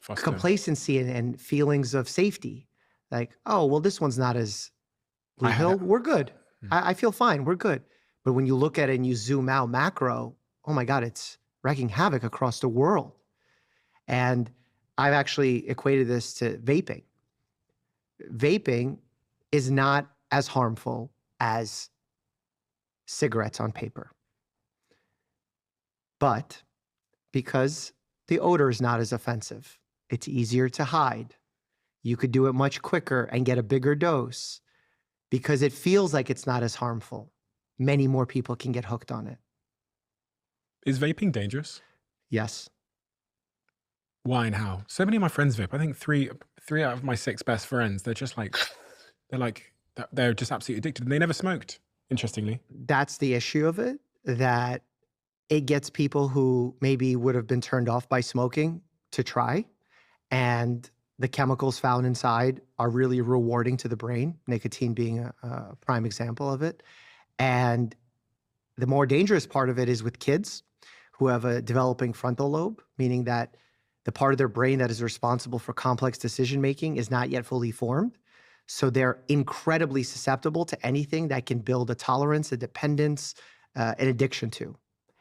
foster. complacency and feelings of safety. Like, oh, well, this one's not as I had legal. it. We're good. I feel fine. We're good. But when you look at it and you zoom out macro, oh my God, it's wreaking havoc across the world. And I've actually equated this to vaping. Vaping is not as harmful as cigarettes on paper. But because the odor is not as offensive, it's easier to hide. You could do it much quicker and get a bigger dose. Because it feels like it's not as harmful, many more people can get hooked on it. Is vaping dangerous? Yes. Why and how? So many of my friends vape. I think three out of my 6 best friends, they're just like, they're just absolutely addicted. And they never smoked, interestingly. That's the issue of it, that it gets people who maybe would have been turned off by smoking to try. And the chemicals found inside are really rewarding to the brain, nicotine being a prime example of it. And the more dangerous part of it is with kids who have a developing frontal lobe, meaning that the part of their brain that is responsible for complex decision-making is not yet fully formed. So they're incredibly susceptible to anything that can build a tolerance, a dependence, an addiction to.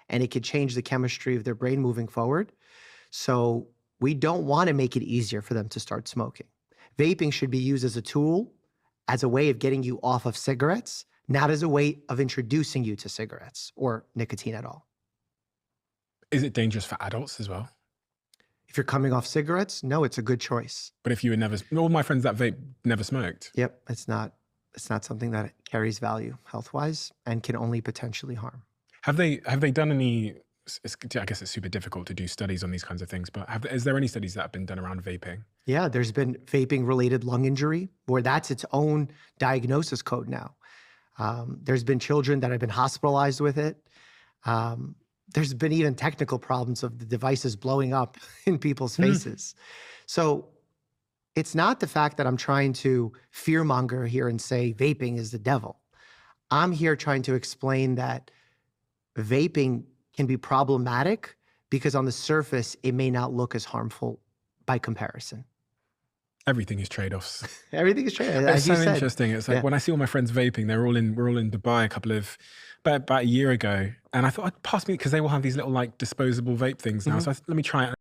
And it could change the chemistry of their brain moving forward. So we don't want to make it easier for them to start smoking. Vaping should be used as a tool, as a way of getting you off of cigarettes, not as a way of introducing you to cigarettes or nicotine at all. Is it dangerous for adults as well? If you're coming off cigarettes, no, it's a good choice. But if you were never, all my friends that vape never smoked. Yep, it's not something that carries value health-wise and can only potentially harm. Have they done any, I guess it's super difficult to do studies on these kinds of things, but is there any studies that have been done around vaping? Yeah, there's been vaping-related lung injury, where that's its own diagnosis code now. There's been children that have been hospitalized with it. There's been even technical problems of the devices blowing up in people's faces. So it's not the fact that I'm trying to fearmonger here and say vaping is the devil. I'm here trying to explain that vaping can be problematic because on the surface, it may not look as harmful by comparison. Everything is trade-offs. Everything is trade-offs. It's so interesting. It's like when I see all my friends vaping, we're all in Dubai about a year ago. And I thought I'd pass me, because they will have these little like disposable vape things now. So let me try it.